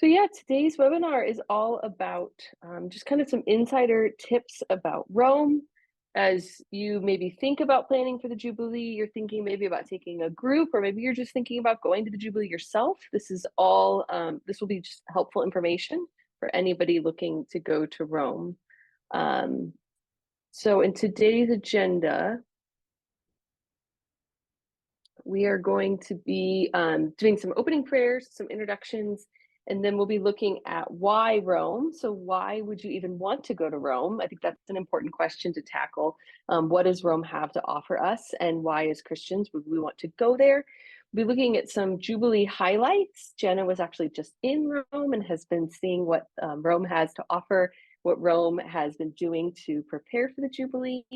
So yeah, today's webinar is all about just kind of some insider tips about Rome. As you maybe think about planning for the Jubilee, you're thinking maybe about taking a group, or maybe you're just thinking about going to the Jubilee yourself. This is all, this will be just helpful information for anybody looking to go to Rome. So in today's agenda, we are going to be doing some opening prayers, some introductions, and then we'll be looking at why Rome. So why would you even want to go to Rome? I think that's an important question to tackle. What does Rome have to offer us, and why as Christians would we want to go there? We'll be looking at some Jubilee highlights. Jenna was actually just in Rome and has been seeing what Rome has to offer, what Rome has been doing to prepare for the Jubilee.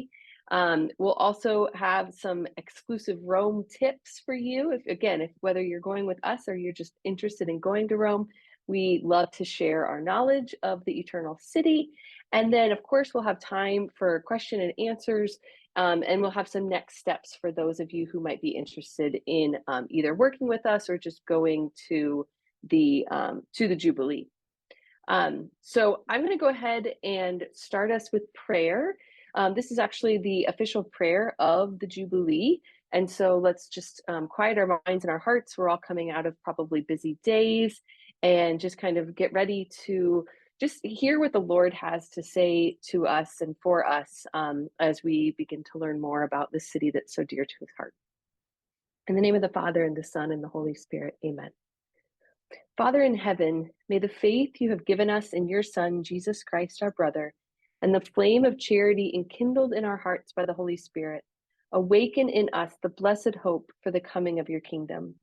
We'll also have some exclusive Rome tips for you. If whether you're going with us or you're just interested in going to Rome, we love to share our knowledge of the eternal city. And then of course, we'll have time for question and answers. And we'll have some next steps for those of you who might be interested in either working with us or just going to the Jubilee. So I'm going to go ahead and start us with prayer. This is actually the official prayer of the Jubilee. And so let's just quiet our minds and our hearts. We're all coming out of probably busy days, and just kind of get ready to just hear what the Lord has to say to us and for us as we begin to learn more about the city that's so dear to his heart. In the name of the Father, and the Son, and the Holy Spirit, amen. Father in heaven, may the faith you have given us in your Son, Jesus Christ, our brother, and the flame of charity enkindled in our hearts by the Holy Spirit, awaken in us the blessed hope for the coming of your kingdom.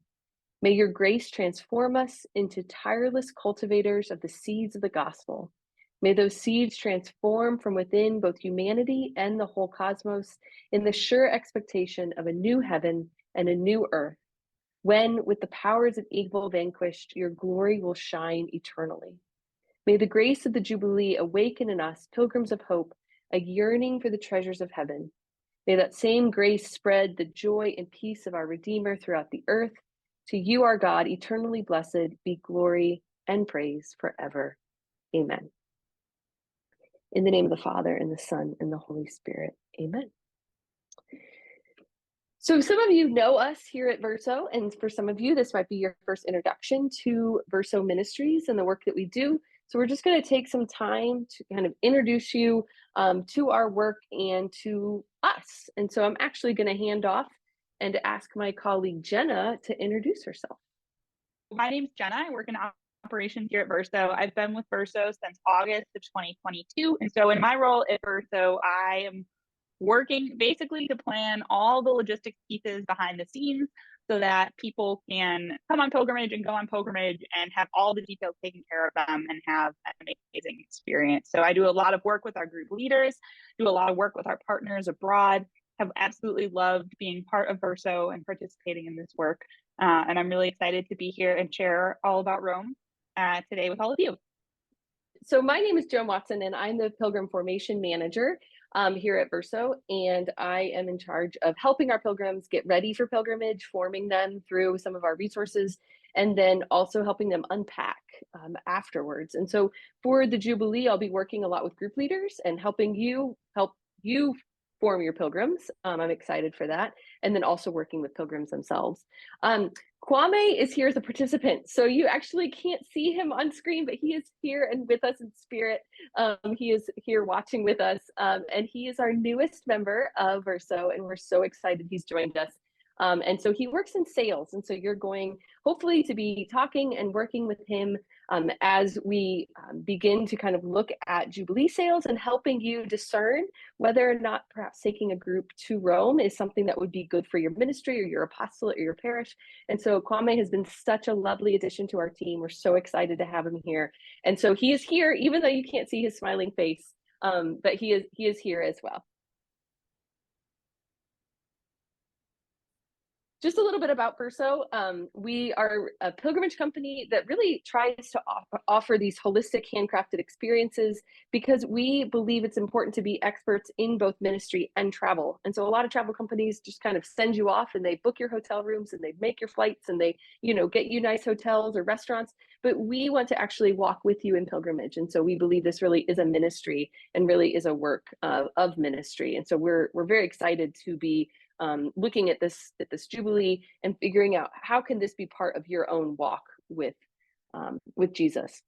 May your grace transform us into tireless cultivators of the seeds of the gospel. May those seeds transform from within both humanity and the whole cosmos in the sure expectation of a new heaven and a new earth, when, with the powers of evil vanquished, your glory will shine eternally. May the grace of the Jubilee awaken in us, pilgrims of hope, a yearning for the treasures of heaven. May that same grace spread the joy and peace of our Redeemer throughout the earth. To you, our God, eternally blessed, be glory and praise forever. Amen. In the name of the Father, and the Son, and the Holy Spirit. Amen. So some of you know us here at Verso, and for some of you, this might be your first introduction to Verso Ministries and the work that we do. So we're just going to take some time to kind of introduce you to our work and to us. And so I'm actually going to hand off and ask my colleague Jenna to introduce herself. My name's Jenna. I work in operations here at Verso. I've been with Verso since August of 2022. And so in my role at Verso, I am working basically to plan all the logistics pieces behind the scenes so that people can come on pilgrimage and go on pilgrimage and have all the details taken care of them and have an amazing experience. So I do a lot of work with our group leaders, do a lot of work with our partners abroad, have absolutely loved being part of Verso and participating in this work. And I'm really excited to be here and share all about Rome today with all of you. So my name is Joan Watson, and I'm the Pilgrim Formation Manager here at Verso, and I am in charge of helping our pilgrims get ready for pilgrimage, forming them through some of our resources, and then also helping them unpack afterwards. And so for the Jubilee, I'll be working a lot with group leaders and helping you form your pilgrims. I'm excited for that. And then also working with pilgrims themselves. Kwame is here as a participant, so you actually can't see him on screen, but he is here and with us in spirit. He is here watching with us, and he is our newest member of Verso, and we're so excited he's joined us. And so he works in sales, and so you're going hopefully to be talking and working with him as we begin to kind of look at Jubilee sales and helping you discern whether or not perhaps taking a group to Rome is something that would be good for your ministry or your apostolate or your parish. And so Kwame has been such a lovely addition to our team. We're so excited to have him here. And so he is here, even though you can't see his smiling face, but he is here as well. just a little bit about Verso. We are a pilgrimage company that really tries to offer these holistic handcrafted experiences because we believe it's important to be experts in both ministry and travel. And so a lot of travel companies just kind of send you off and they book your hotel rooms and they make your flights and they, get you nice hotels or restaurants. But we want to actually walk with you in pilgrimage. And so we believe this really is a ministry and really is a work of ministry. And so we're very excited to be looking at this Jubilee and figuring out how can this be part of your own walk with Jesus.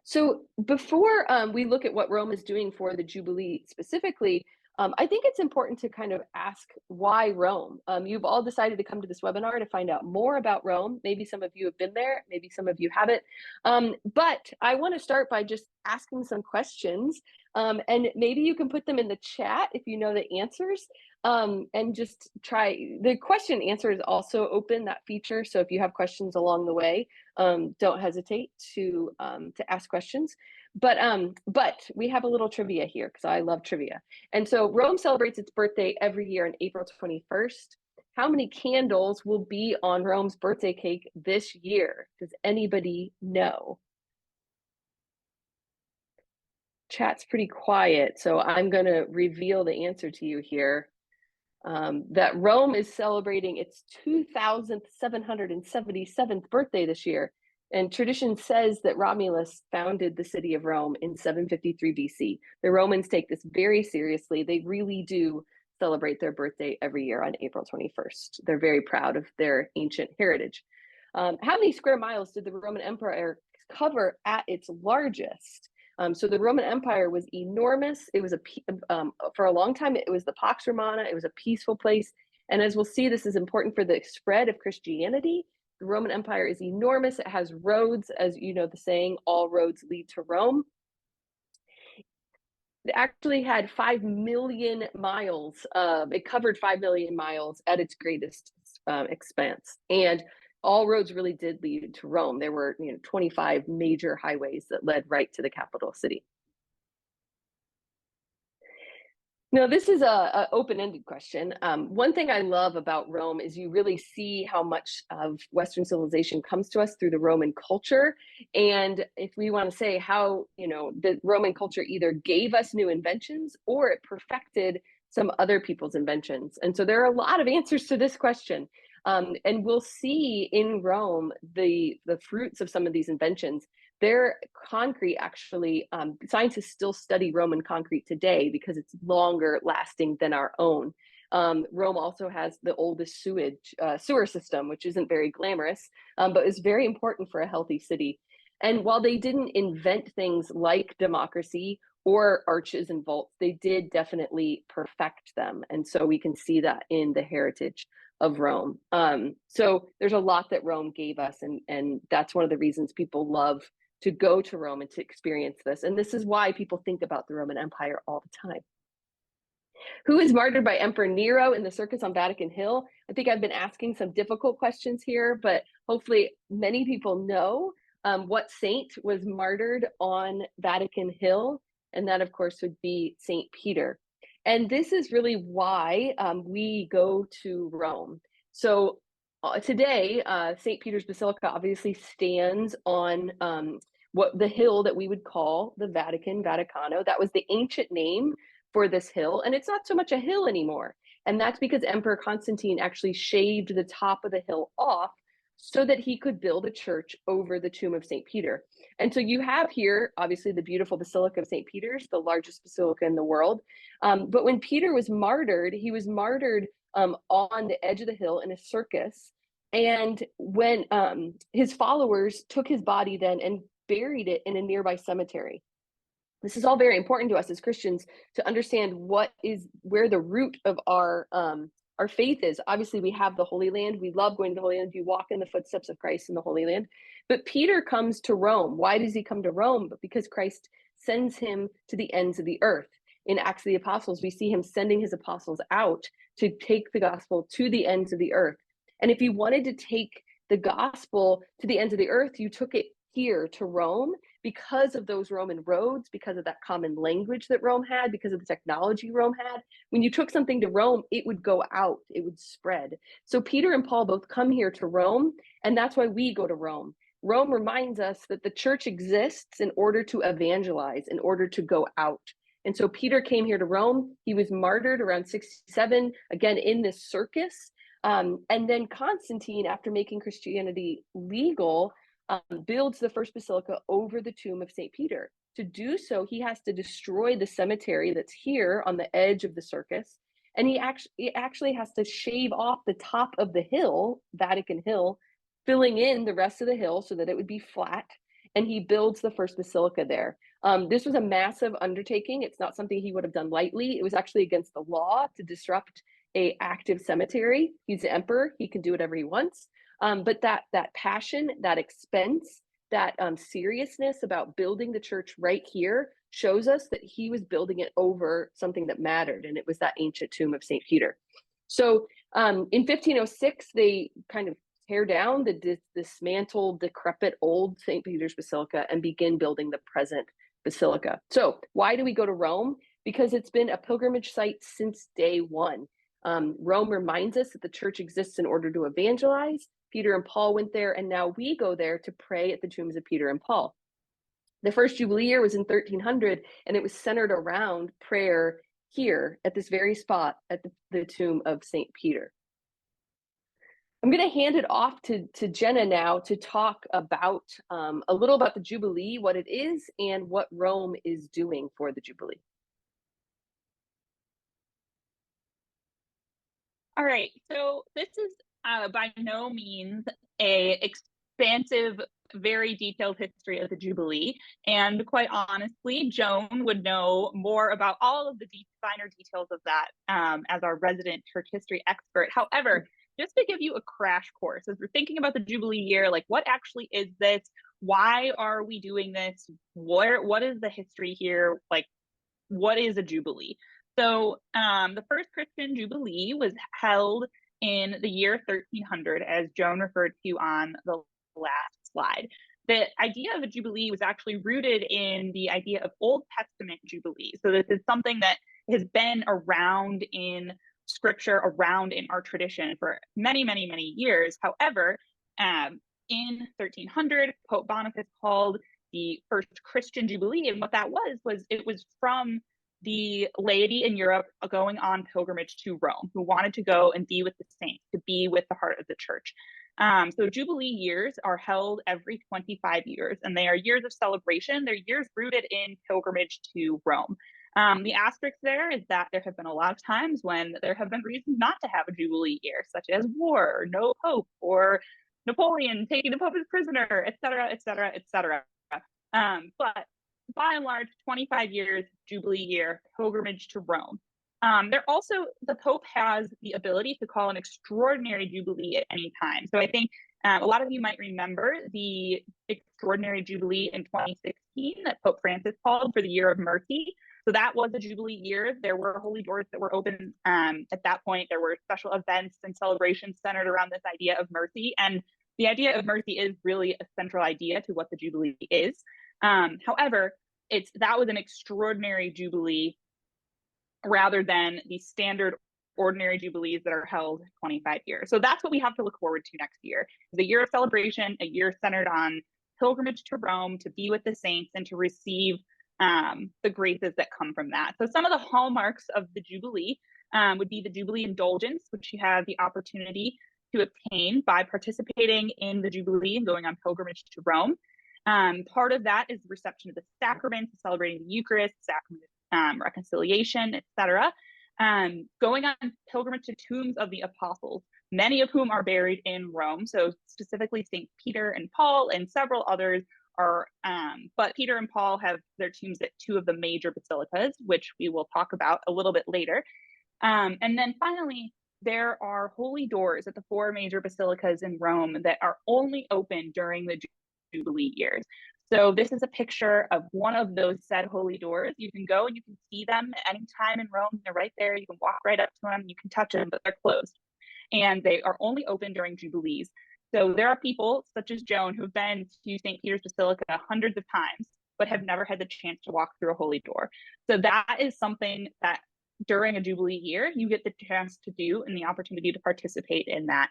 So before we look at what Rome is doing for the Jubilee specifically, I think it's important to kind of ask why Rome. You've all decided to come to this webinar to find out more about Rome. Maybe some of you have been there, maybe some of you haven't. But I want to start by just asking some questions. And maybe you can put them in the chat if you know the answers. And just try. The question and answer is also open, that feature. So if you have questions along the way, don't hesitate to ask questions. But we have a little trivia here because I love trivia. And so Rome celebrates its birthday every year on April 21st. How many candles will be on Rome's birthday cake this year? Does anybody know? Chat's pretty quiet, so I'm going to reveal the answer to you here. That Rome is celebrating its 2,777th birthday this year. And tradition says that Romulus founded the city of Rome in 753 BC. The Romans take this very seriously. They really do celebrate their birthday every year on April 21st. They're very proud of their ancient heritage. How many square miles did the Roman Empire cover at its largest? So the Roman Empire was enormous. It was for a long time, it was the Pax Romana. It was a peaceful place. And as we'll see, this is important for the spread of Christianity. The Roman Empire is enormous. It has roads, as you know the saying, all roads lead to Rome. It actually had 5 million miles. It covered 5 million miles at its greatest expanse. And all roads really did lead to Rome. There were 25 major highways that led right to the capital city. No, this is a open-ended question. One thing I love about Rome is you really see how much of Western civilization comes to us through the Roman culture. And if we want to say how, the Roman culture either gave us new inventions or it perfected some other people's inventions. And so there are a lot of answers to this question. And we'll see in Rome the fruits of some of these inventions. Their concrete actually, scientists still study Roman concrete today because it's longer lasting than our own. Rome also has the oldest sewer system, which isn't very glamorous, but is very important for a healthy city. And while they didn't invent things like democracy or arches and vaults, they did definitely perfect them. And so we can see that in the heritage of Rome. So there's a lot that Rome gave us, and that's one of the reasons people love to go to Rome and to experience this. And this is why people think about the Roman Empire all the time. Who is martyred by Emperor Nero in the circus on Vatican Hill? I think I've been asking some difficult questions here, but hopefully many people know what saint was martyred on Vatican Hill. And that, of course, would be St. Peter. And this is really why we go to Rome. So today, St. Peter's Basilica obviously stands on what the hill that we would call the Vaticano. That was the ancient name for this hill, and it's not so much a hill anymore. And that's because Emperor Constantine actually shaved the top of the hill off so that he could build a church over the tomb of St. Peter. And so you have here, obviously, the beautiful Basilica of St. Peter's, the largest basilica in the world. But when Peter was martyred, he was martyred on the edge of the hill in a circus. And when his followers took his body then and buried it in a nearby cemetery. This is all very important to us as Christians to understand where the root of our faith is. Obviously, we have the Holy Land. We love going to the Holy Land. We walk in the footsteps of Christ in the Holy Land. But Peter comes to Rome. Why does he come to Rome? But because Christ sends him to the ends of the earth. In Acts of the Apostles, we see him sending his apostles out to take the gospel to the ends of the earth. And if you wanted to take the gospel to the ends of the earth, you took it here to Rome because of those Roman roads, because of that common language that Rome had, because of the technology Rome had. When you took something to Rome, it would go out, it would spread. So Peter and Paul both come here to Rome, and that's why we go to Rome. Rome reminds us that the church exists in order to evangelize, in order to go out. And so Peter came here to Rome. He was martyred around 67, again, in this circus. And then Constantine, after making Christianity legal, builds the first basilica over the tomb of St. Peter. To do so, he has to destroy the cemetery that's here on the edge of the circus. And he actually has to shave off the top of the hill, Vatican Hill, filling in the rest of the hill so that it would be flat. And he builds the first basilica there. This was a massive undertaking. It's not something he would have done lightly. It was actually against the law to disrupt a active cemetery. He's the emperor. He can do whatever he wants. But that passion, that expense, that seriousness about building the church right here shows us that he was building it over something that mattered, and it was that ancient tomb of St. Peter. So in 1506, they kind of tear down the dismantled, decrepit old St. Peter's Basilica and begin building the present basilica. So why do we go to Rome? Because it's been a pilgrimage site since day one. Rome reminds us that the church exists in order to evangelize. Peter and Paul went there, and now we go there to pray at the tombs of Peter and Paul. The first Jubilee year was in 1300, and it was centered around prayer here at this very spot at the tomb of St. Peter. I'm going to hand it off to Jenna now to talk about a little about the Jubilee, what it is, and what Rome is doing for the Jubilee. All right, so this is by no means a expansive, very detailed history of the Jubilee, and quite honestly, Joan would know more about all of the finer details of that as our resident church history expert. However, just to give you a crash course, as we're thinking about the Jubilee year, like what actually is this? Why are we doing this? What is the history here? Like, what is a Jubilee? So the first Christian Jubilee was held in the year 1300, as Joan referred to on the last slide. The idea of a Jubilee was actually rooted in the idea of Old Testament Jubilee. So this is something that has been around in scripture, around in our tradition for many, many, many years. However, in 1300, Pope Boniface called the first Christian Jubilee, and what that was it was from the laity in Europe going on pilgrimage to Rome, who wanted to go and be with the saints, to be with the heart of the church. So Jubilee years are held every 25 years, and they are years of celebration. They're years rooted in pilgrimage to Rome. The asterisk there is that there have been a lot of times when there have been reasons not to have a Jubilee year, such as war, or no pope, or Napoleon taking the pope as prisoner, et cetera, et cetera, et cetera. But by and large, 25 years, Jubilee year, pilgrimage to Rome. The Pope has the ability to call an extraordinary Jubilee at any time. So I think a lot of you might remember the extraordinary Jubilee in 2016 that Pope Francis called for the Year of Mercy. So that was a Jubilee year. There were holy doors that were open at that point. There were special events and celebrations centered around this idea of mercy. And the idea of mercy is really a central idea to what the Jubilee is. However, that was an extraordinary Jubilee rather than the standard ordinary Jubilees that are held 25 years. So that's what we have to look forward to next year. It's a year of celebration, a year centered on pilgrimage to Rome, to be with the saints, and to receive the graces that come from that. So some of the hallmarks of the Jubilee would be the Jubilee indulgence, which you have the opportunity to obtain by participating in the Jubilee and going on pilgrimage to Rome. Part of that is the reception of the sacraments, celebrating the Eucharist, sacrament, reconciliation, etc. Going on pilgrimage to tombs of the apostles, many of whom are buried in Rome. So specifically St. Peter and Paul, and several others are, but Peter and Paul have their tombs at two of the major basilicas, which we will talk about a little bit later. And then finally, there are holy doors at the four major basilicas in Rome that are only open during the Jubilee years. So this is a picture of one of those said holy doors. You can go and you can see them at any time in Rome. They're right there. You can walk right up to them. You can touch them, but they're closed. And they are only open during Jubilees. So there are people such as Joan who've been to St. Peter's Basilica hundreds of times, but have never had the chance to walk through a holy door. So that is something that during a Jubilee year, you get the chance to do and the opportunity to participate in that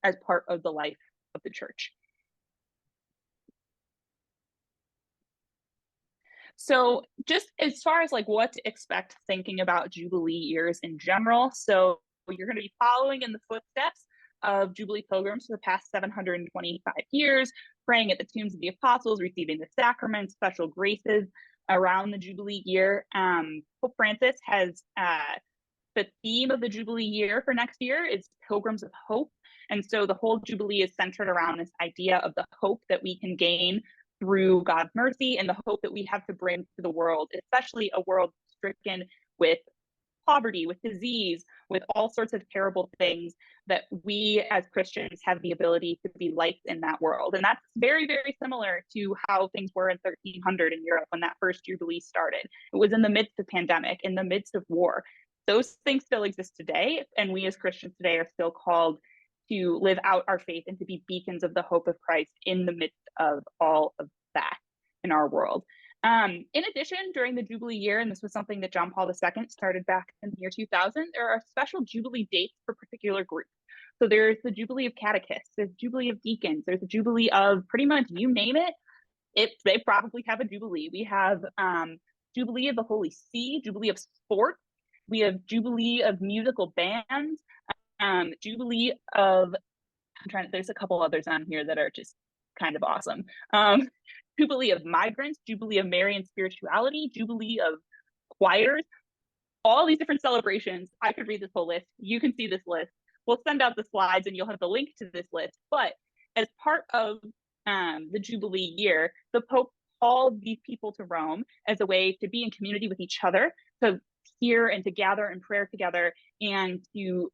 as part of the life of the church. So just as far as like what to expect thinking about Jubilee years in general, so you're going to be following in the footsteps of Jubilee pilgrims for the past 725 years, praying at the tombs of the apostles, receiving the sacraments, special graces around the Jubilee year. Pope Francis has the theme of the Jubilee year for next year is Pilgrims of Hope. And so the whole Jubilee is centered around this idea of the hope that we can gain through God's mercy and the hope that we have to bring to the world, especially a world stricken with poverty, with disease, with all sorts of terrible things, that we as Christians have the ability to be lights in that world. And that's very, very similar to how things were in 1300 in Europe when that first Jubilee started. It was in the midst of pandemic, in the midst of war. Those things still exist today, and we as Christians today are still called to live out our faith and to be beacons of the hope of Christ in the midst of all of that in our world. In addition, during the Jubilee year, and this was something that John Paul II started back in the year 2000, there are special Jubilee dates for particular groups. So there's the Jubilee of Catechists, there's Jubilee of Deacons, there's a Jubilee of pretty much you name it, they probably have a Jubilee. We have Jubilee of the Holy See, Jubilee of Sport, we have Jubilee of musical bands, Jubilee of, there's a couple others on here that are just kind of awesome. Jubilee of Migrants, Jubilee of Marian Spirituality, Jubilee of Choirs, all these different celebrations. I could read this whole list. You can see this list. We'll send out the slides and you'll have the link to this list. But as part of the Jubilee year, the Pope called these people to Rome as a way to be in community with each other, to hear and to gather in prayer together, and to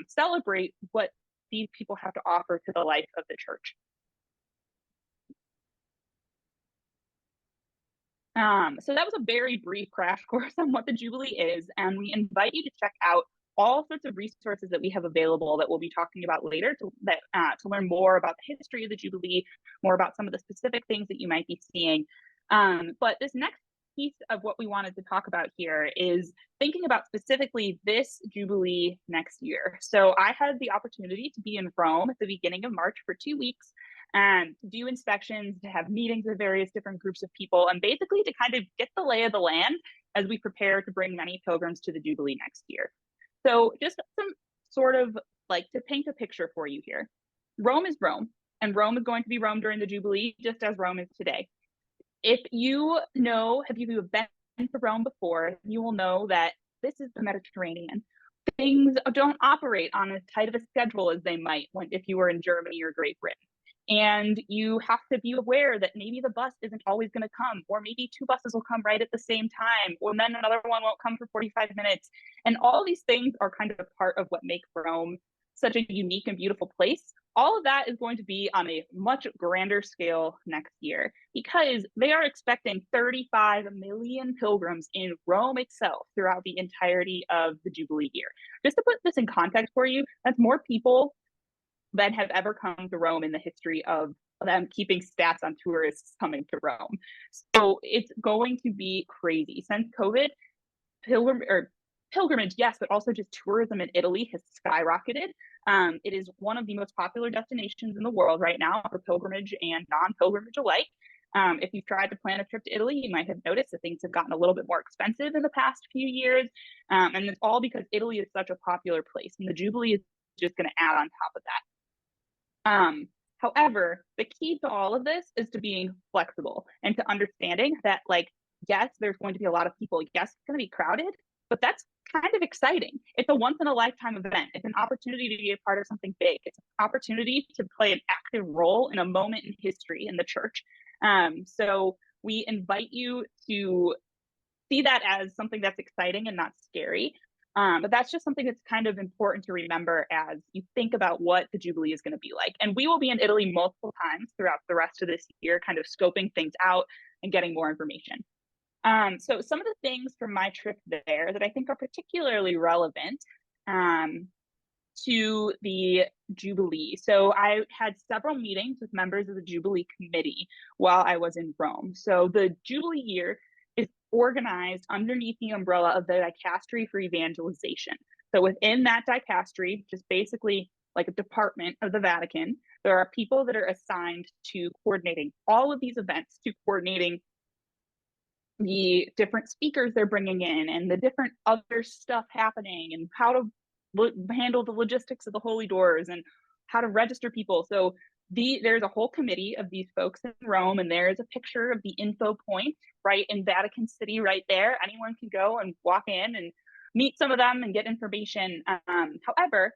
celebrate what these people have to offer to the life of the church. So that was a very brief crash course on what the Jubilee is, and we invite you to check out all sorts of resources that we have available that we'll be talking about later to learn more about the history of the Jubilee, more about some of the specific things that you might be seeing. But this next piece of what we wanted to talk about here is thinking about specifically this Jubilee next year. So I had the opportunity to be in Rome at the beginning of March for 2 weeks, and to do inspections, to have meetings with various different groups of people, and basically to kind of get the lay of the land as we prepare to bring many pilgrims to the Jubilee next year. So just some sort of like to paint a picture for you here. Rome is Rome, and Rome is going to be Rome during the Jubilee, just as Rome is today. If you know, if you have been to Rome before, you will know that this is the Mediterranean. Things don't operate on as tight of a schedule as they might if you were in Germany or Great Britain. And you have to be aware that maybe the bus isn't always going to come, or maybe 2 buses will come right at the same time, or then another one won't come for 45 minutes. And all these things are kind of a part of what make Rome such a unique and beautiful place. All of that is going to be on a much grander scale next year, because they are expecting 35 million pilgrims in Rome itself throughout the entirety of the Jubilee year. Just to put this in context for you, that's more people than have ever come to Rome in the history of them keeping stats on tourists coming to Rome. So it's going to be crazy. Since COVID, pilgrimage, yes, but also just tourism in Italy has skyrocketed. It is one of the most popular destinations in the world right now for pilgrimage and non-pilgrimage alike. If you've tried to plan a trip to Italy, you might have noticed that things have gotten a little bit more expensive in the past few years. And it's all because Italy is such a popular place, and the Jubilee is just going to add on top of that. However, the key to all of this is to being flexible and to understanding that, like, yes, there's going to be a lot of people. Yes, it's going to be crowded, but that's kind of exciting. It's a once in a lifetime event. It's an opportunity to be a part of something big. It's an opportunity to play an active role in a moment in history in the church. So we invite you to see that as something that's exciting and not scary. But that's just something that's kind of important to remember as you think about what the Jubilee is going to be like. And we will be in Italy multiple times throughout the rest of this year, kind of scoping things out and getting more information. So some of the things from my trip there that I think are particularly relevant to the Jubilee. So I had several meetings with members of the Jubilee committee while I was in Rome. So the Jubilee year is organized underneath the umbrella of the Dicastery for Evangelization. So within that dicastery, just basically like a department of the Vatican, there are people that are assigned to coordinating all of these events, to coordinating the different speakers they're bringing in and the different other stuff happening and how to handle the logistics of the holy doors and how to register people. So there's a whole committee of these folks in Rome, and there's a picture of the info point right in Vatican City right there. Anyone can go and walk in and meet some of them and get information. However,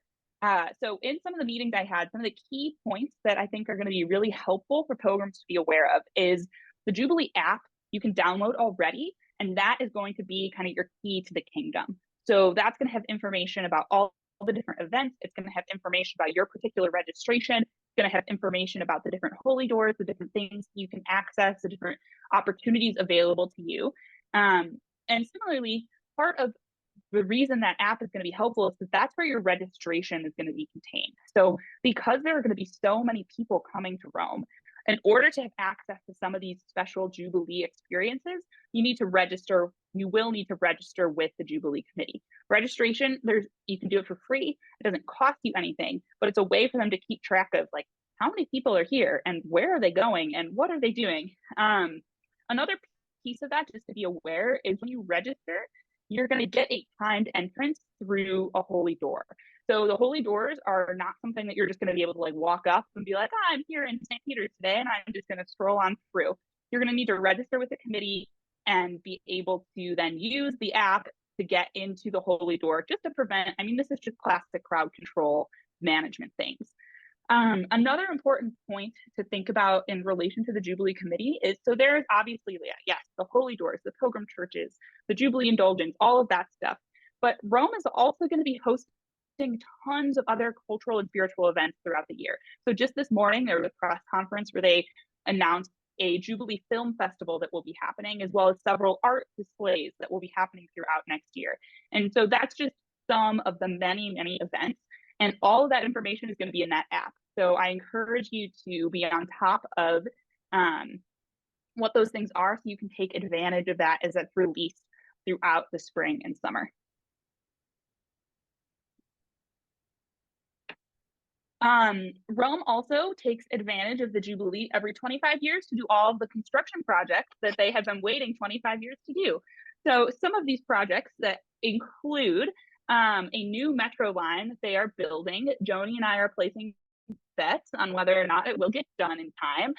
so in some of the meetings I had, some of the key points that I think are going to be really helpful for pilgrims to be aware of is the Jubilee app you can download already, and that is going to be kind of your key to the kingdom. So that's going to have information about all the different events. It's going to have information about your particular registration. It's going to have information about the different holy doors, the different things you can access, the different opportunities available to you. And similarly, part of the reason that app is going to be helpful is that that's where your registration is going to be contained. So because there are going to be so many people coming to Rome, in order to have access to some of these special Jubilee experiences, you need to register. You will need to register with the Jubilee committee. Registration, you can do it for free. It doesn't cost you anything, but it's a way for them to keep track of like how many people are here and where are they going and what are they doing. Another piece of that, just to be aware, is when you register, you're going to get a timed entrance through a holy door. So the holy doors are not something that you're just going to be able to like walk up and be like, I'm here in St. Peter's today and I'm just going to scroll on through. You're going to need to register with the committee and be able to then use the app to get into the holy door just to prevent, I mean, this is just classic crowd control management things. Another important point to think about in relation to the Jubilee Committee is, so there's obviously, yes, the holy doors, the pilgrim churches, the Jubilee indulgence, all of that stuff. But Rome is also going to be hosting tons of other cultural and spiritual events throughout the year. So just this morning, there was a press conference where they announced a Jubilee Film Festival that will be happening, as well as several art displays that will be happening throughout next year. And so that's just some of the many, many events. And all of that information is going to be in that app. So I encourage you to be on top of what those things are so you can take advantage of that as it's released throughout the spring and summer. Rome also takes advantage of the Jubilee every 25 years to do all of the construction projects that they have been waiting 25 years to do. So some of these projects that include a new metro line that they are building. Joni and I are placing bets on whether or not it will get done in time.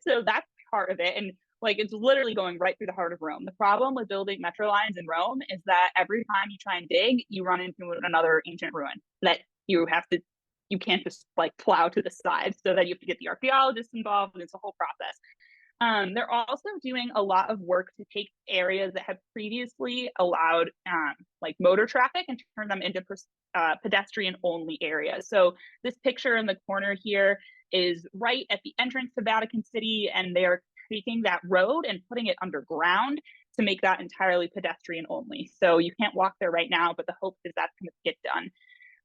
So that's part of it. And like, it's literally going right through the heart of Rome. The problem with building metro lines in Rome is that every time you try and dig, you run into another ancient ruin that you can't just like plow to the side, so that you have to get the archaeologists involved, and it's a whole process. They're also doing a lot of work to take areas that have previously allowed like motor traffic and turn them into pedestrian only areas. So this picture in the corner here is right at the entrance to Vatican City, and they're taking that road and putting it underground to make that entirely pedestrian only. So you can't walk there right now, but the hope is that's going to get done.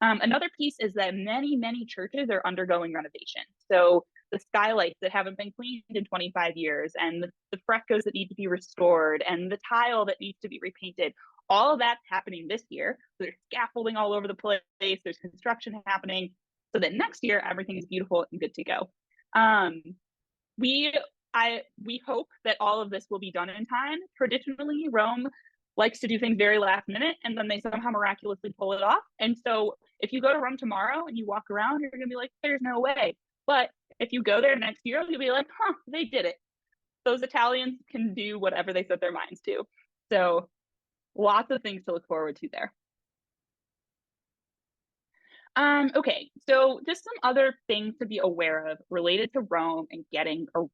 Another piece is that many, many churches are undergoing renovation. So the skylights that haven't been cleaned in 25 years, and the frescoes that need to be restored, and the tile that needs to be repainted, all of that's happening this year. So there's scaffolding all over the place, there's construction happening, so that next year everything is beautiful and good to go. We hope that all of this will be done in time. Traditionally, Rome likes to do things very last minute, and then they somehow miraculously pull it off. And so if you go to Rome tomorrow and you walk around, you're gonna be like, there's no way. But if you go there next year, you'll be like, they did it. Those Italians can do whatever they set their minds to. So lots of things to look forward to there. Okay, so just some other things to be aware of related to Rome and getting around.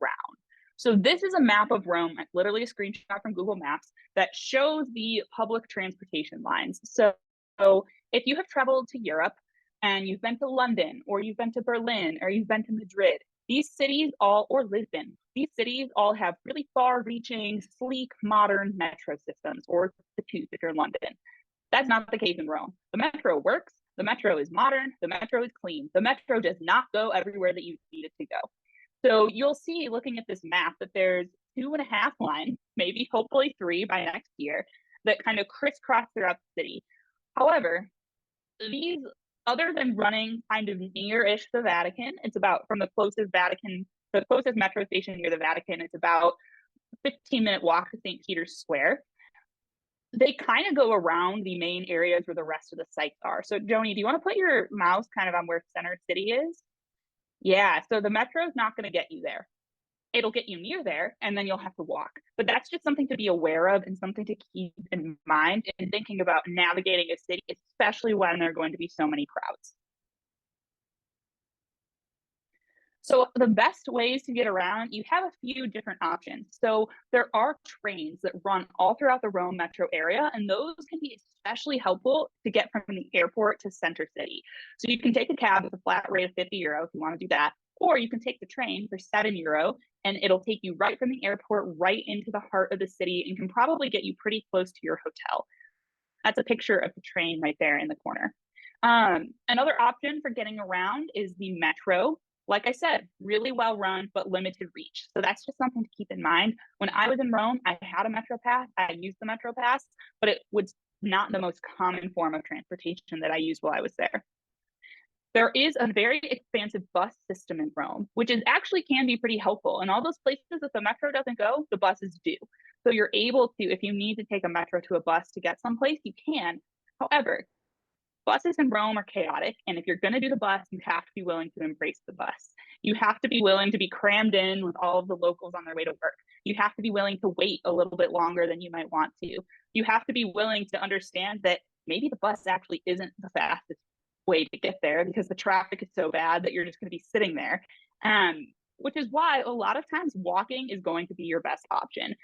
So this is a map of Rome, literally a screenshot from Google Maps that shows the public transportation lines. So if you have traveled to Europe and you've been to London, or you've been to Berlin, or you've been to Madrid, these cities or Lisbon, these cities all have really far-reaching, sleek, modern metro systems, or the tubes if you're in London. That's not the case in Rome. The metro works, The metro is modern. The metro is clean. The metro does not go everywhere that you need it to go. So you'll see, looking at this map, that there's 2.5 lines, maybe hopefully 3 by next year, that kind of crisscross throughout the city. However, these, other than running kind of near-ish the Vatican, it's about, from the closest metro station near the Vatican, it's about a 15-minute walk to St. Peter's Square. They kind of go around the main areas where the rest of the sites are. So Joni, do you want to put your mouse kind of on where Center City is? Yeah, so the metro is not going to get you there. It'll get you near there, and then you'll have to walk. But that's just something to be aware of and something to keep in mind in thinking about navigating a city, especially when there are going to be so many crowds. So the best ways to get around, you have a few different options. So there are trains that run all throughout the Rome metro area, and those can be especially helpful to get from the airport to Center City. So you can take a cab with a flat rate of €50 if you want to do that, or you can take the train for €7, and it'll take you right from the airport right into the heart of the city and can probably get you pretty close to your hotel. That's a picture of the train right there in the corner. Another option for getting around is the metro. Like I said, really well run, but limited reach. So that's just something to keep in mind. When I was in Rome, I had a Metro Pass. I used the Metro Pass, but it was not the most common form of transportation that I used while I was there. There is a very expansive bus system in Rome, which is actually can be pretty helpful. And all those places that the metro doesn't go, the buses do. So you're able to, if you need to take a metro to a bus to get someplace, you can. However, buses in Rome are chaotic, and if you're going to do the bus, you have to be willing to embrace the bus. You have to be willing to be crammed in with all of the locals on their way to work. You have to be willing to wait a little bit longer than you might want to. You have to be willing to understand that maybe the bus actually isn't the fastest way to get there because the traffic is so bad that you're just going to be sitting there. Which is why a lot of times walking is going to be your best option.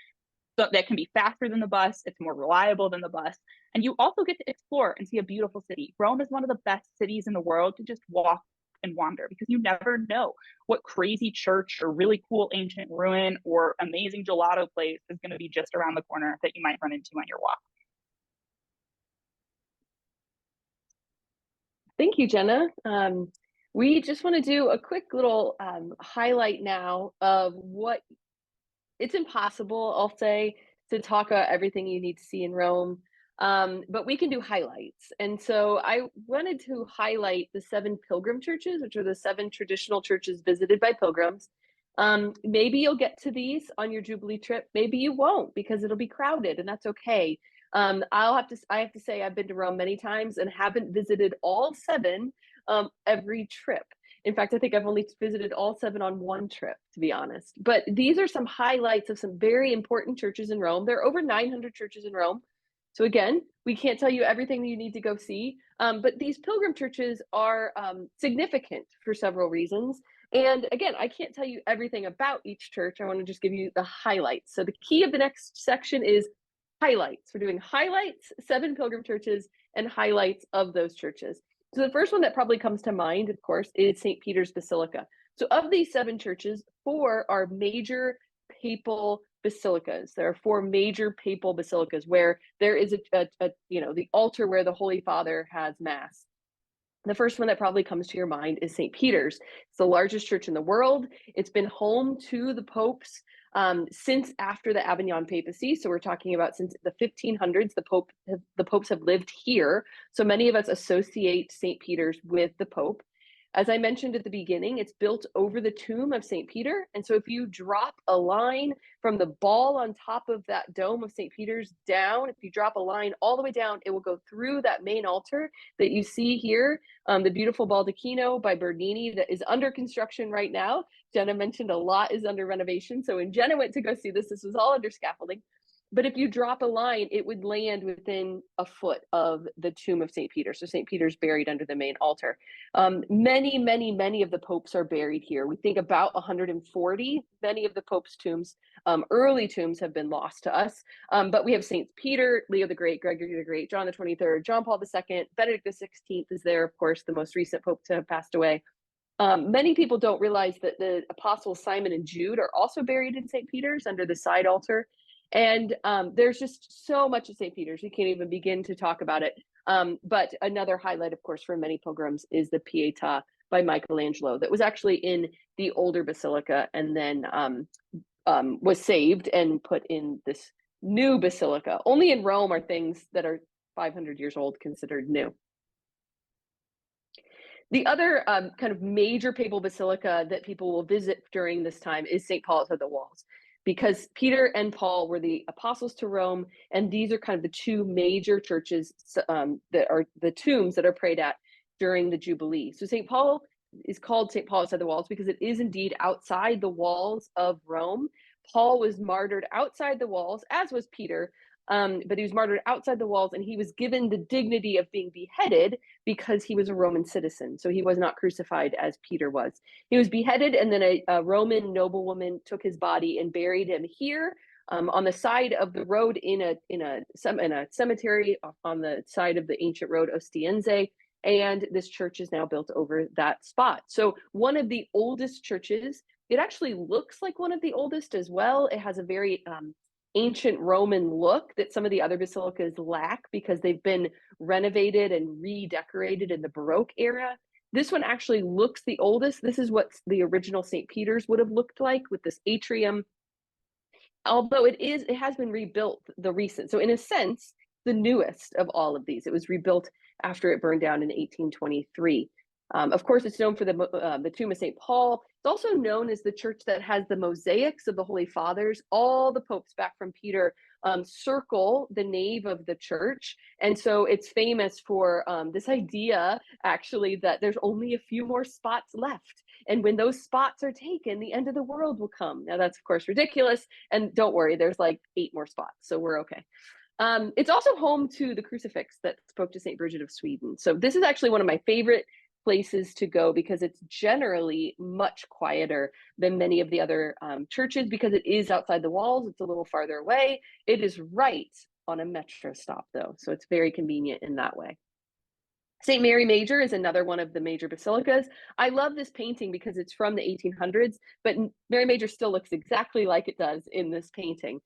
So that can be faster than the bus. It's more reliable than the bus. And you also get to explore and see a beautiful city. Rome is one of the best cities in the world to just walk and wander because you never know what crazy church or really cool ancient ruin or amazing gelato place is going to be just around the corner that you might run into on your walk. Thank you, Jenna. We just want to do a quick little highlight now of what it's impossible, I'll say, to talk about everything you need to see in Rome, but we can do highlights. And so I wanted to highlight the 7 pilgrim churches, which are the 7 traditional churches visited by pilgrims. Maybe you'll get to these on your Jubilee trip. Maybe you won't because it'll be crowded, and that's okay. I have to say I've been to Rome many times and haven't visited all 7 every trip. In fact, I think I've only visited all 7 on one trip, to be honest. But these are some highlights of some very important churches in Rome. There are over 900 churches in Rome. So again, we can't tell you everything that you need to go see, but these pilgrim churches are significant for several reasons. And again, I can't tell you everything about each church. I want to just give you the highlights. So the key of the next section is highlights. We're doing highlights, 7 pilgrim churches, and highlights of those churches. So the first one that probably comes to mind, of course, is St. Peter's Basilica. So of these 7 churches, 4 are major papal basilicas. There are 4 major papal basilicas where there is the altar where the Holy Father has Mass. The first one that probably comes to your mind is St. Peter's. It's the largest church in the world. It's been home to the popes since after the Avignon papacy. So we're talking about since the 1500s, the popes have lived here. So many of us associate St. Peter's with the Pope. As I mentioned at the beginning, it's built over the tomb of St. Peter. And so if you drop a line from the ball on top of that dome of St. Peter's down, if you drop a line all the way down, it will go through that main altar that you see here, the beautiful baldacchino by Bernini that is under construction right now. Jenna mentioned a lot is under renovation. So when Jenna went to go see this was all under scaffolding. But if you drop a line, it would land within a foot of the tomb of St. Peter. So St. Peter's buried under the main altar. Many of the popes are buried here. We think about 140. Many of the popes' tombs, early tombs, have been lost to us. But we have St. Peter, Leo the Great, Gregory the Great, John the 23rd, John Paul II, Benedict the 16th is there, of course, the most recent pope to have passed away. Many people don't realize that the apostles Simon and Jude are also buried in St. Peter's under the side altar. And there's just so much of St. Peter's, we can't even begin to talk about it. But another highlight, of course, for many pilgrims is the Pietà by Michelangelo that was actually in the older basilica and then was saved and put in this new basilica. Only in Rome are things that are 500 years old considered new. The other kind of major papal basilica that people will visit during this time is St. Paul outside the walls, because Peter and Paul were the apostles to Rome, and these are kind of the two major churches that are the tombs that are prayed at during the Jubilee. So St. Paul is called St. Paul outside the walls because it is indeed outside the walls of Rome. Paul was martyred outside the walls, as was Peter, but he was martyred outside the walls, and he was given the dignity of being beheaded because he was a Roman citizen. So he was not crucified as Peter was. He was beheaded, and then a Roman noblewoman took his body and buried him here on the side of the road in a cemetery on the side of the ancient road Ostiense. And this church is now built over that spot. So one of the oldest churches. It actually looks like one of the oldest as well. It has a very ancient Roman look that some of the other basilicas lack because they've been renovated and redecorated in the Baroque era. This one actually looks the oldest. This is what the original St. Peter's would have looked like with this atrium. Although it has been rebuilt, the recent. So in a sense, the newest of all of these. It was rebuilt after it burned down in 1823. Of course, it's known for the tomb of St. Paul. It's also known as the church that has the mosaics of the Holy Fathers. All the popes back from Peter circle the nave of the church. And so it's famous for this idea, actually, that there's only a few more spots left. And when those spots are taken, the end of the world will come. Now, that's, of course, ridiculous. And don't worry, there's like 8 more spots, so we're okay. It's also home to the crucifix that spoke to St. Bridget of Sweden. So this is actually one of my favorite places to go because it's generally much quieter than many of the other churches because it is outside the walls. It's a little farther away. It is right on a metro stop, though, so it's very convenient in that way. St. Mary Major is another one of the major basilicas. I love this painting because it's from the 1800s, but Mary Major still looks exactly like it does in this painting.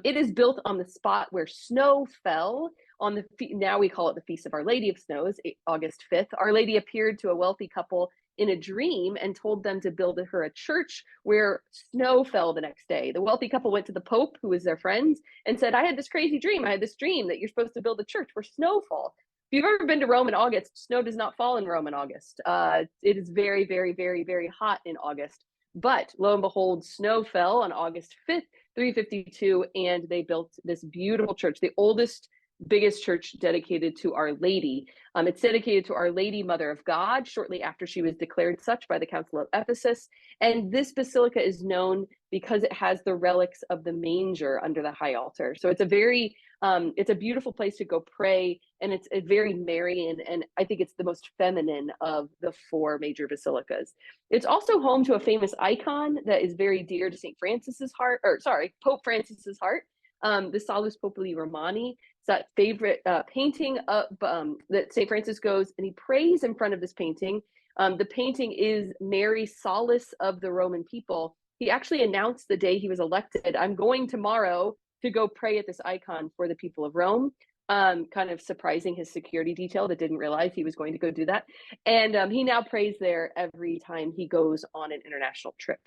It is built on the spot where snow fell on the, now we call it the Feast of Our Lady of Snows, August 5th. Our Lady appeared to a wealthy couple in a dream and told them to build her a church where snow fell the next day. The wealthy couple went to the Pope, who was their friends, and said, I had this crazy dream. I had this dream that you're supposed to build a church where snow falls. If you've ever been to Rome in August, snow does not fall in Rome in August. It is very, very, very, very hot in August. But lo and behold, snow fell on August 5th, 352, and they built this beautiful church, the oldest, biggest church dedicated to Our Lady. It's dedicated to Our Lady, Mother of God, shortly after she was declared such by the Council of Ephesus. And this basilica is known because it has the relics of the manger under the high altar. So it's a very, it's a beautiful place to go pray, and it's a very Marian, and I think it's the most feminine of the 4 major basilicas. It's also home to a famous icon that is very dear to St. Francis's heart, or sorry, Pope Francis's heart, the Salus Populi Romani. It's that favorite painting that St. Francis goes and he prays in front of this painting. The painting is Mary, solace of the Roman people. He actually announced the day he was elected, I'm going tomorrow to go pray at this icon for the people of Rome, kind of surprising his security detail that didn't realize he was going to go do that. And he now prays there every time he goes on an international trip.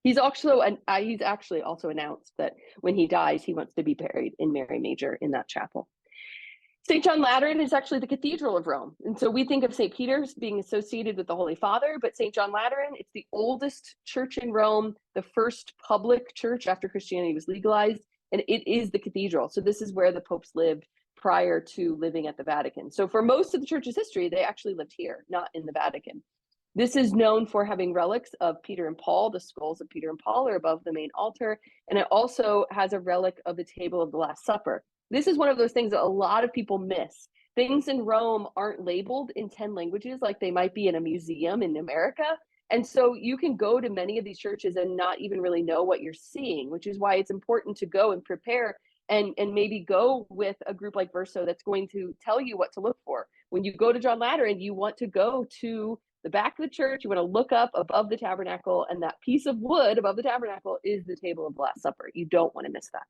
He's actually also announced that when he dies, he wants to be buried in Mary Major in that chapel. St. John Lateran is actually the cathedral of Rome. And so we think of St. Peter's being associated with the Holy Father, but St. John Lateran, it's the oldest church in Rome, the first public church after Christianity was legalized, and it is the cathedral. So this is where the popes lived prior to living at the Vatican. So for most of the church's history, they actually lived here, not in the Vatican. This is known for having relics of Peter and Paul. The skulls of Peter and Paul are above the main altar, and it also has a relic of the table of the Last Supper. This is one of those things that a lot of people miss. Things in Rome aren't labeled in 10 languages like they might be in a museum in America. And so you can go to many of these churches and not even really know what you're seeing, which is why it's important to go and prepare and maybe go with a group like Verso that's going to tell you what to look for. When you go to John Lateran, you want to go to the back of the church. You want to look up above the tabernacle, and that piece of wood above the tabernacle is the table of the Last Supper. You don't want to miss that.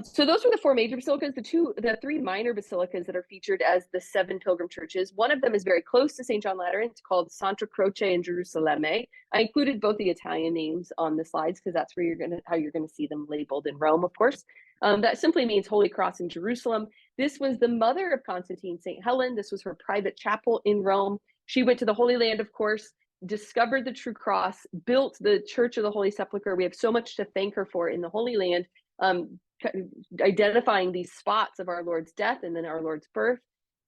So those were the four major basilicas. The three minor basilicas that are featured as the 7 pilgrim churches. One of them is very close to St. John Lateran. It's called Santa Croce in Gerusalemme. I included both the Italian names on the slides because that's where how you're gonna see them labeled in Rome, of course. That simply means Holy Cross in Jerusalem. This was the mother of Constantine, St. Helen. This was her private chapel in Rome. She went to the Holy Land, of course, discovered the true cross, built the Church of the Holy Sepulchre. We have so much to thank her for in the Holy Land. Identifying these spots of our Lord's death and then our Lord's birth.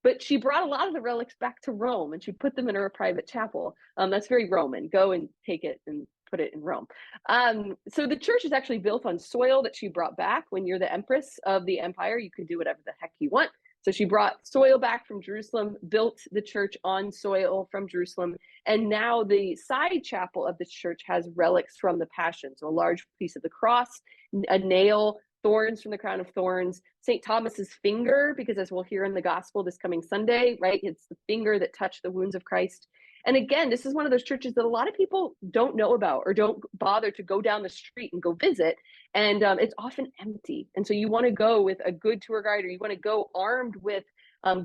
But she brought a lot of the relics back to Rome and she put them in her private chapel. That's very Roman. Go and take it and put it in Rome. So the church is actually built on soil that she brought back. When you're the empress of the empire, you can do whatever the heck you want. So she brought soil back from Jerusalem, built the church on soil from Jerusalem, and now the side chapel of the church has relics from the Passion. So a large piece of the cross, a nail, thorns from the crown of thorns, St. Thomas's finger, because as we'll hear in the gospel this coming Sunday, right, it's the finger that touched the wounds of Christ. And again, this is one of those churches that a lot of people don't know about or don't bother to go down the street and go visit. And it's often empty. And so you want to go with a good tour guide, or you want to go armed with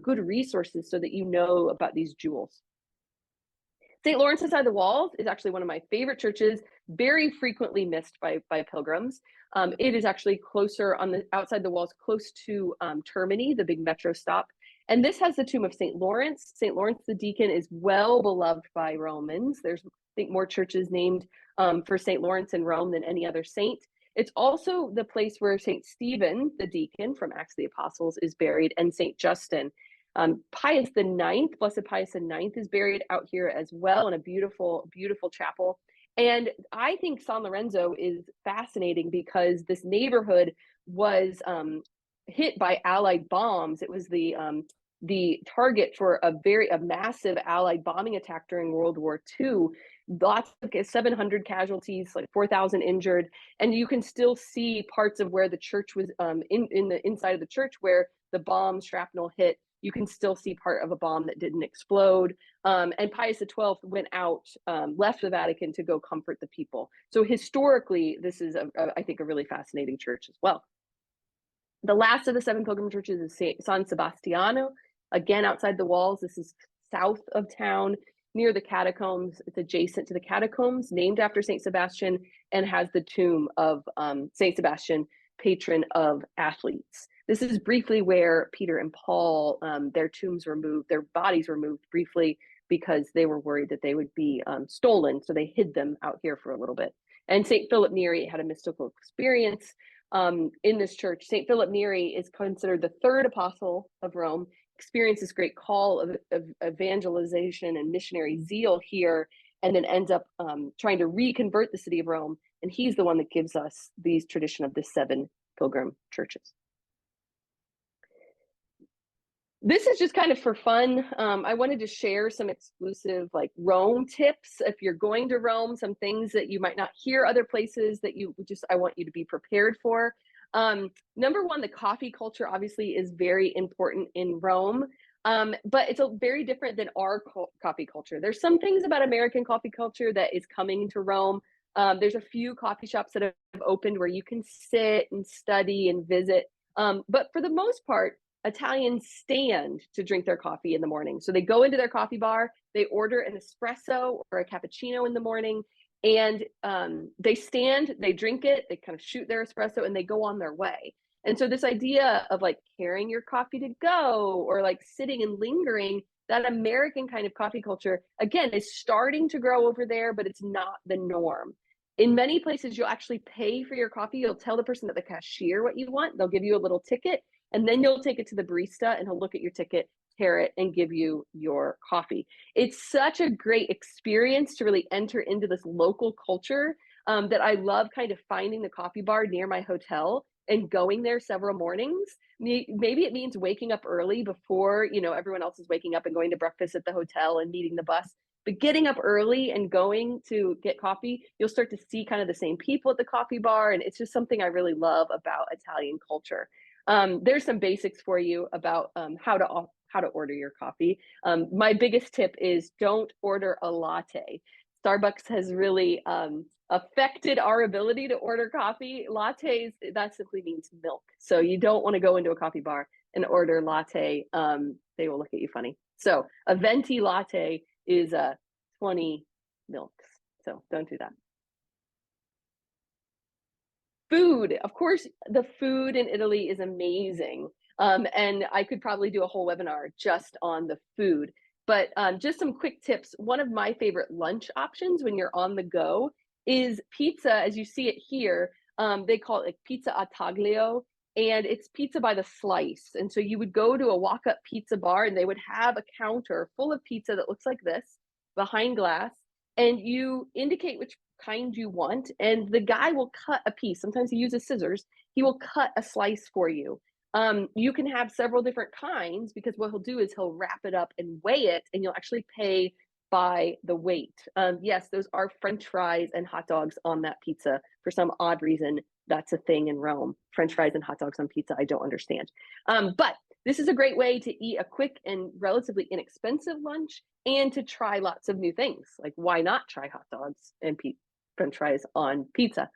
good resources so that you know about these jewels. St. Lawrence Inside the Walls is actually one of my favorite churches, very frequently missed by pilgrims. It is actually closer on the outside the walls, close to Termini, the big metro stop. And this has the tomb of St. Lawrence. St. Lawrence the deacon is well beloved by Romans. There's, I think, more churches named for St. Lawrence in Rome than any other saint. It's also the place where St. Stephen, the deacon from Acts of the Apostles, is buried, and St. Justin. Pius IX, Blessed Pius IX, is buried out here as well in a beautiful, beautiful chapel. And I think San Lorenzo is fascinating because this neighborhood was hit by Allied bombs. It was the target for a massive Allied bombing attack during World War II. Lots of 700 casualties, like 4,000 injured, and you can still see parts of where the church was in the inside of the church where the bomb shrapnel hit. You can still see part of a bomb that didn't explode. And Pius XII went out, left the Vatican to go comfort the people. So historically, this is, I think, a really fascinating church as well. The last of the 7 pilgrim churches is San Sebastiano, again outside the walls. This is south of town, near the catacombs. It's adjacent to the catacombs, named after St. Sebastian, and has the tomb of St. Sebastian, patron of athletes. This is briefly where Peter and Paul, their tombs were moved, their bodies were moved briefly because they were worried that they would be stolen. So they hid them out here for a little bit. And St. Philip Neri had a mystical experience in this church. St. Philip Neri is considered the 3rd apostle of Rome, experienced this great call of evangelization and missionary zeal here, and then ends up trying to reconvert the city of Rome. And he's the one that gives us these tradition of the 7 pilgrim churches. This is just kind of for fun. I wanted to share some exclusive like Rome tips. If you're going to Rome, some things that you might not hear other places that I want you to be prepared for. Number one, the coffee culture obviously is very important in Rome, but it's very different than our coffee culture. There's some things about American coffee culture that is coming to Rome. There's a few coffee shops that have opened where you can sit and study and visit. But for the most part, Italians stand to drink their coffee in the morning. So they go into their coffee bar, they order an espresso or a cappuccino in the morning, and they stand, they drink it, they kind of shoot their espresso, and they go on their way. And so this idea of like carrying your coffee to go or like sitting and lingering, that American kind of coffee culture, again, is starting to grow over there, but it's not the norm. In many places, you'll actually pay for your coffee. You'll tell the person at the cashier what you want. They'll give you a little ticket, and then you'll take it to the barista and he'll look at your ticket, tear it, and give you your coffee. It's such a great experience to really enter into this local culture that I love kind of finding the coffee bar near my hotel and going there several mornings. Maybe it means waking up early before, everyone else is waking up and going to breakfast at the hotel and meeting the bus. But getting up early and going to get coffee, you'll start to see kind of the same people at the coffee bar. And it's just something I really love about Italian culture. There's some basics for you about how how to order your coffee. My biggest tip is don't order a latte. Starbucks has really affected our ability to order coffee. Lattes, that simply means milk. So you don't want to go into a coffee bar and order latte. They will look at you funny. So a venti latte is 20 milks. So don't do that. Food, of course, the food in Italy is amazing. And I could probably do a whole webinar just on the food. But just some quick tips. One of my favorite lunch options when you're on the go is pizza, as you see it here. They call it like pizza a taglio, and it's pizza by the slice. And so you would go to a walk-up pizza bar and they would have a counter full of pizza that looks like this behind glass, and you indicate which kind you want, and the guy will cut a piece. Sometimes he uses scissors. He will cut a slice for you. You can have several different kinds because what he'll do is he'll wrap it up and weigh it, and you'll actually pay by the weight. Yes, those are French fries and hot dogs on that pizza. For some odd reason, that's a thing in Rome. French fries and hot dogs on pizza, I don't understand. But this is a great way to eat a quick and relatively inexpensive lunch and to try lots of new things. Like, why not try hot dogs and French fries on pizza?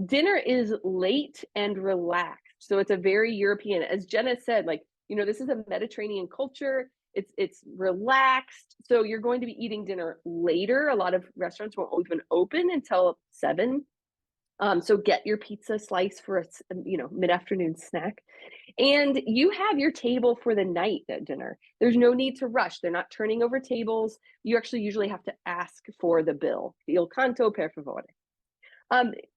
Dinner is late and relaxed. So it's a very European, as Jenna said, like, you know, this is a Mediterranean culture. It's relaxed. So you're going to be eating dinner later. A lot of restaurants won't even open until 7. So get your pizza slice for a mid-afternoon snack. And you have your table for the night at dinner. There's no need to rush. They're not turning over tables. You actually usually have to ask for the bill. Il conto per favore.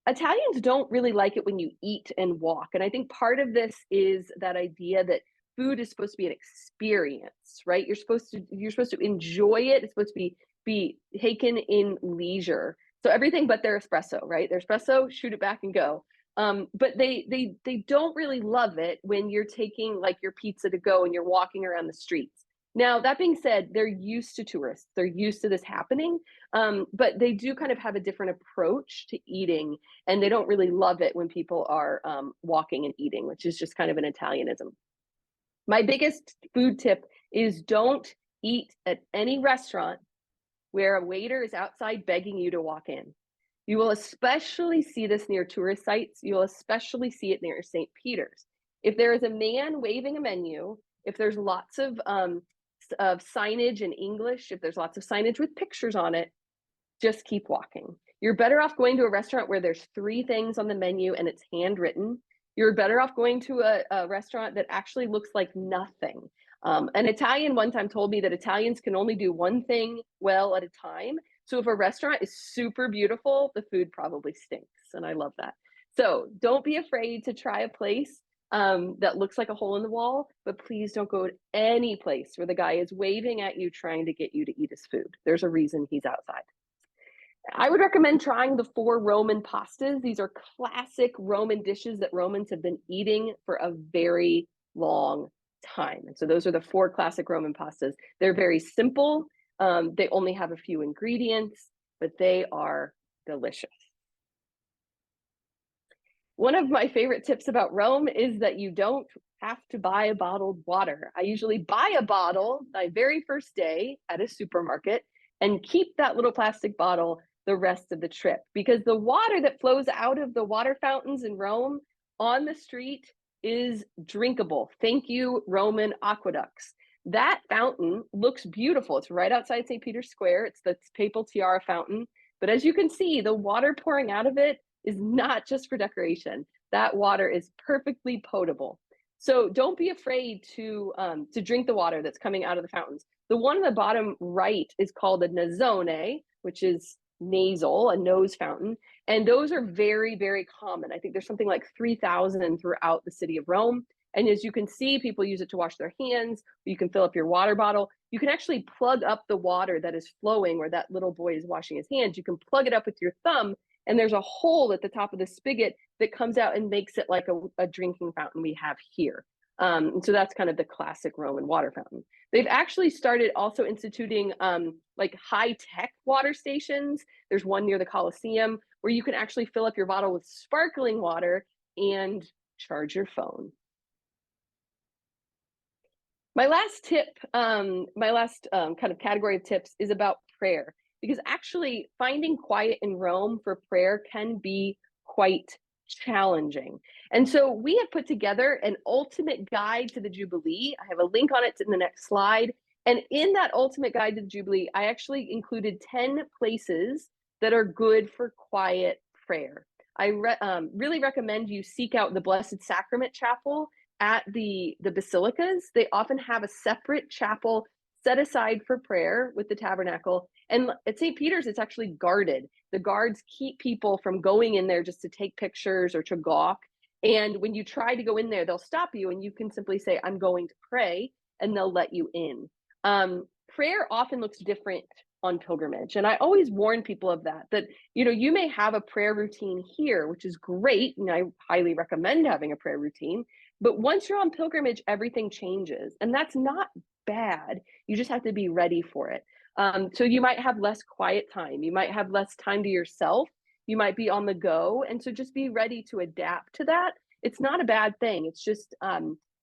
Italians don't really like it when you eat and walk. And I think part of this is that idea that food is supposed to be an experience, right? You're supposed to enjoy it. It's supposed to be taken in leisure. So everything but their espresso, right? Their espresso, shoot it back and go. But they don't really love it when you're taking like your pizza to go and you're walking around the streets. Now, that being said, they're used to tourists. They're used to this happening, but they do kind of have a different approach to eating, and they don't really love it when people are walking and eating, which is just kind of an Italianism. My biggest food tip is don't eat at any restaurant where a waiter is outside begging you to walk in. You will especially see this near tourist sites. You'll especially see it near St. Peter's. If there is a man waving a menu, if there's lots of signage in English, if there's lots of signage with pictures on it, just keep walking. You're better off going to a restaurant where there's 3 things on the menu and it's handwritten. You're better off going to a restaurant that actually looks like nothing. An Italian one time told me that Italians can only do one thing well at a time. So if a restaurant is super beautiful, the food probably stinks. And I love that. So don't be afraid to try a place that looks like a hole in the wall, but please don't go to any place where the guy is waving at you trying to get you to eat his food. There's a reason he's outside. I would recommend trying the 4 Roman pastas. These are classic Roman dishes that Romans have been eating for a very long time. And so those are the 4 classic Roman pastas. They're very simple. They only have a few ingredients, but they are delicious. One of my favorite tips about Rome is that you don't have to buy a bottled water. I usually buy a bottle my very first day at a supermarket and keep that little plastic bottle the rest of the trip, because the water that flows out of the water fountains in Rome on the street is drinkable. Thank you, Roman aqueducts. That fountain looks beautiful. It's right outside St. Peter's Square. It's the Papal Tiara fountain. But as you can see, the water pouring out of it is not just for decoration. That water is perfectly potable. So don't be afraid to drink the water that's coming out of the fountains. The one on the bottom right is called a nazzone, which is nasal, a nose fountain. And those are very, very common. I think there's something like 3,000 throughout the city of Rome. And as you can see, people use it to wash their hands. You can fill up your water bottle. You can actually plug up the water that is flowing where that little boy is washing his hands. You can plug it up with your thumb, and there's a hole at the top of the spigot that comes out and makes it like a drinking fountain we have here. And so that's kind of the classic Roman water fountain. They've actually started also instituting like high-tech water stations. There's one near the Colosseum where you can actually fill up your bottle with sparkling water and charge your phone. My last tip, my last kind of category of tips is about prayer, because actually finding quiet in Rome for prayer can be quite challenging. And so we have put together an ultimate guide to the Jubilee. I have a link on it in the next slide. And in that ultimate guide to the Jubilee, I actually included 10 places that are good for quiet prayer. I really recommend you seek out the Blessed Sacrament Chapel at the basilicas. They often have a separate chapel set aside for prayer with the tabernacle. And at St. Peter's, it's actually guarded. The guards keep people from going in there just to take pictures or to gawk. And when you try to go in there, they'll stop you and you can simply say, I'm going to pray, and they'll let you in. Prayer often looks different on pilgrimage. And I always warn people of that, you may have a prayer routine here, which is great. And I highly recommend having a prayer routine. But once you're on pilgrimage, everything changes. And that's not bad. You just have to be ready for it. So you might have less quiet time. You might have less time to yourself. You might be on the go. And so just be ready to adapt to that. It's not a bad thing. It's just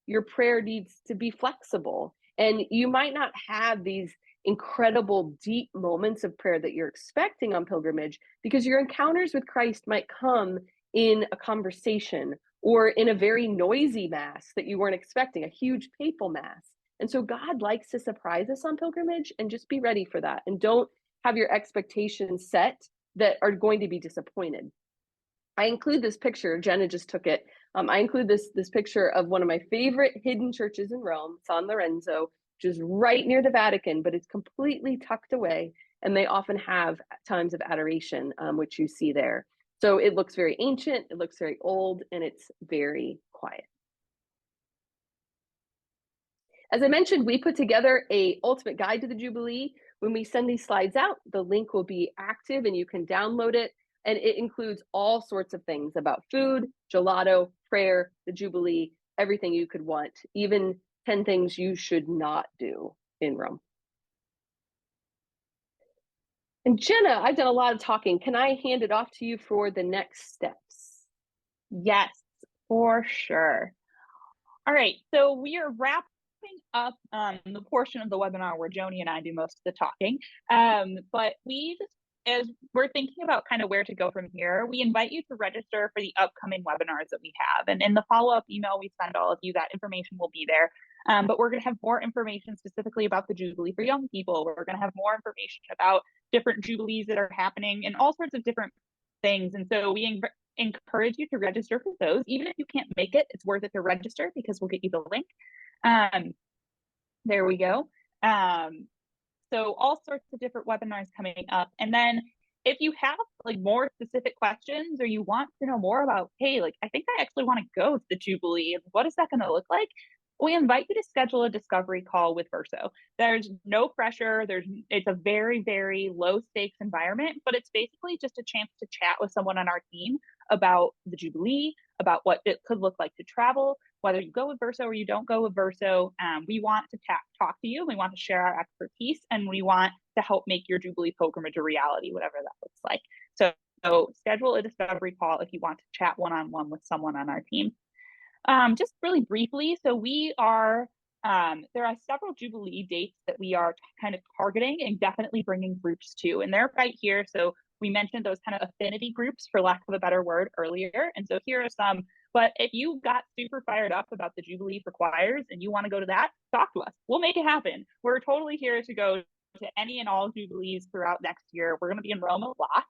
your prayer needs to be flexible. And you might not have these incredible deep moments of prayer that you're expecting on pilgrimage, because your encounters with Christ might come in a conversation or in a very noisy mass that you weren't expecting, a huge papal mass. And so God likes to surprise us on pilgrimage, and just be ready for that. And don't have your expectations set that are going to be disappointed. I include this picture, Jenna just took it. I include this picture of one of my favorite hidden churches in Rome, San Lorenzo, which is right near the Vatican, but it's completely tucked away. And they often have times of adoration, which you see there. So it looks very ancient, it looks very old, and it's very quiet. As I mentioned, we put together an ultimate guide to the Jubilee. When we send these slides out, the link will be active and you can download it. And it includes all sorts of things about food, gelato, prayer, the Jubilee, everything you could want, even 10 things you should not do in Rome. And Jenna, I've done a lot of talking. Can I hand it off to you for the next steps? Yes, for sure. All right, so we are wrapping up the portion of the webinar where Joni and I do most of the talking. But as we're thinking about kind of where to go from here, we invite you to register for the upcoming webinars that we have. And in the follow-up email we send all of you, that information will be there. But we're going to have more information specifically about the Jubilee for young people. We're going to have more information about different Jubilees that are happening and all sorts of different things. And so we encourage you to register for those. Even if you can't make it, it's worth it to register, because we'll get you the link. There we go. So all sorts of different webinars coming up. And then if you have like more specific questions, or you want to know more about, hey, like, I think I actually want to go to the Jubilee, what is that going to look like? We invite you to schedule a discovery call with Verso. There's no pressure. It's a very, very low stakes environment, but it's basically just a chance to chat with someone on our team about the Jubilee, about what it could look like to travel, whether you go with Verso or you don't go with Verso. We want to talk to you. We want to share our expertise, and we want to help make your Jubilee pilgrimage a reality, whatever that looks like. So schedule a discovery call if you want to chat one-on-one with someone on our team. Just really briefly, so there are several Jubilee dates that we are kind of targeting and definitely bringing groups to, and they're right here. So we mentioned those kind of affinity groups, for lack of a better word, earlier. And so here are some. But if you got super fired up about the Jubilee for choirs and you want to go to that, talk to us. We'll make it happen. We're totally here to go to any and all Jubilees throughout next year. We're going to be in Rome a lot,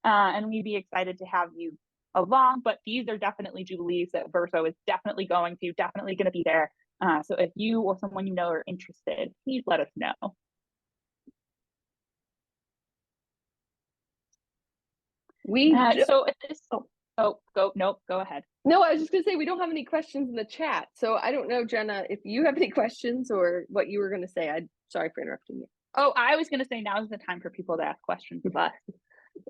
and we'd be excited to have you along. But these are definitely Jubilees that Verso is definitely going to be there. So if you or someone you know are interested, please let us know. So if this, go ahead. No, I was just gonna say, we don't have any questions in the chat. So I don't know, Jenna, if you have any questions or what you were gonna say. I'm sorry for interrupting you. Oh, I was gonna say now is the time for people to ask questions of us.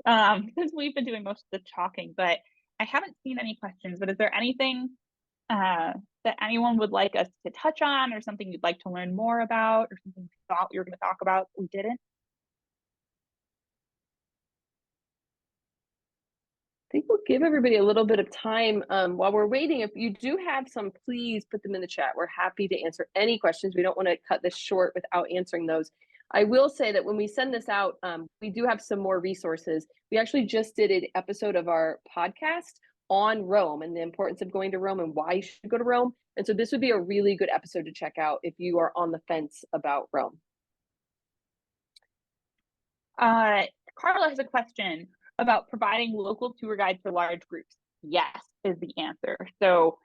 Because we've been doing most of the talking, but I haven't seen any questions. But is there anything that anyone would like us to touch on, or something you'd like to learn more about, or something you thought we were going to talk about we didn't? think we'll give everybody a little bit of time while we're waiting. If you do have some, please put them in the chat. We're happy to answer any questions. We don't want to cut this short without answering those. I will say that when we send this out, we do have some more resources. We actually just did an episode of our podcast on Rome and the importance of going to Rome and why you should go to Rome. And so this would be a really good episode to check out if you are on the fence about Rome. Carla has a question about providing local tour guides for large groups. Yes, is the answer. So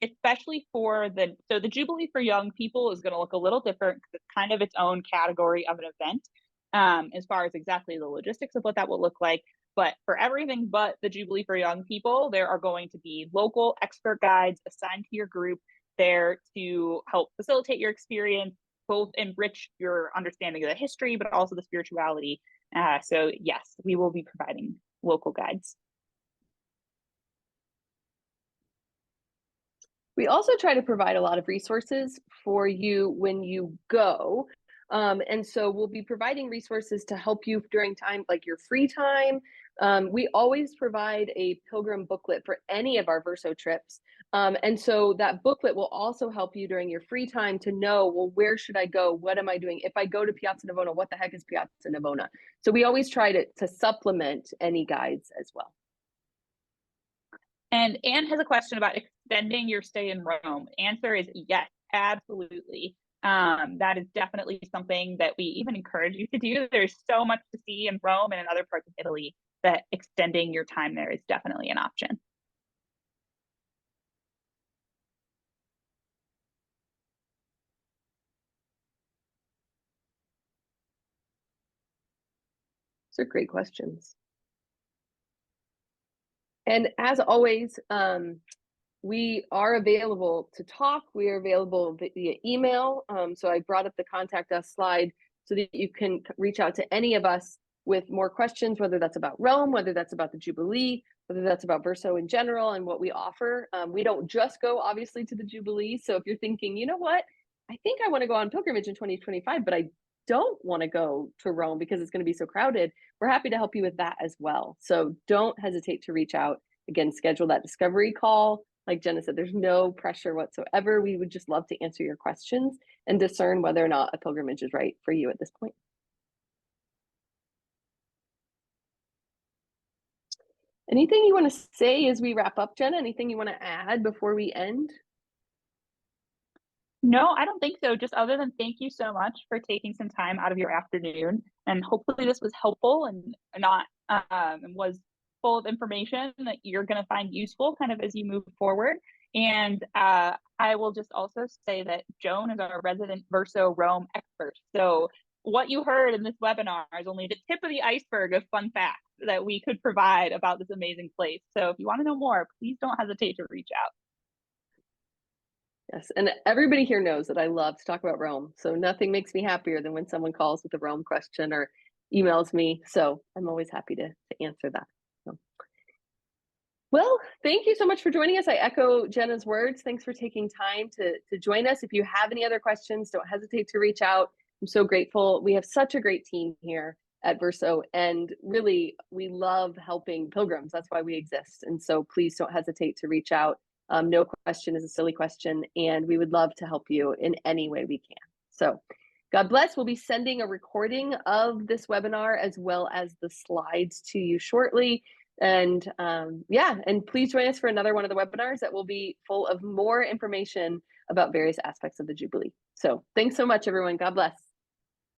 especially for the Jubilee for young people is going to look a little different because it's kind of its own category of an event as far as exactly the logistics of what that will look like. But for everything but the Jubilee for young people, there are going to be local expert guides assigned to your group there to help facilitate your experience, both enrich your understanding of the history, but also the spirituality. So yes, we will be providing local guides. We also try to provide a lot of resources for you when you go. And so we'll be providing resources to help you during time, like your free time. We always provide a pilgrim booklet for any of our Verso trips. And so that booklet will also help you during your free time to know, well, where should I go? What am I doing? If I go to Piazza Navona, what the heck is Piazza Navona? So we always try to supplement any guides as well. And Anne has a question about extending your stay in Rome. Answer is yes, absolutely. That is definitely something that we even encourage you to do. There's so much to see in Rome and in other parts of Italy that extending your time there is definitely an option. Those are great questions. And as always, we are available to talk. We are available via email. So I brought up the contact us slide so that you can reach out to any of us with more questions, whether that's about Rome, whether that's about the Jubilee, whether that's about Verso in general and what we offer. We don't just go, obviously, to the Jubilee. So if you're thinking, you know what, I think I want to go on pilgrimage in 2025, but I don't want to go to Rome because it's going to be so crowded, we're happy to help you with that as well. So don't hesitate to reach out. Again, schedule that discovery call. Like Jenna said, there's no pressure whatsoever. We would just love to answer your questions and discern whether or not a pilgrimage is right for you at this point. Anything you want to say as we wrap up, Jenna? Anything you want to add before we end? No, I don't think so. Just other than thank you so much for taking some time out of your afternoon. And hopefully this was helpful and not was full of information that you're going to find useful kind of as you move forward. And I will just also say that Joan is our resident Verso Rome expert. So what you heard in this webinar is only the tip of the iceberg of fun facts that we could provide about this amazing place. So if you want to know more, please don't hesitate to reach out. Yes, and everybody here knows that I love to talk about Rome. So nothing makes me happier than when someone calls with a Rome question or emails me. So I'm always happy to answer that. So. Well, thank you so much for joining us. I echo Jenna's words. Thanks for taking time to join us. If you have any other questions, don't hesitate to reach out. I'm so grateful. We have such a great team here at Verso, and really, we love helping pilgrims. That's why we exist. And so please don't hesitate to reach out. No question is a silly question, and we would love to help you in any way we can. So God bless. We'll be sending a recording of this webinar as well as the slides to you shortly. And yeah, and please join us for another one of the webinars that will be full of more information about various aspects of the Jubilee. So thanks so much, everyone. God bless.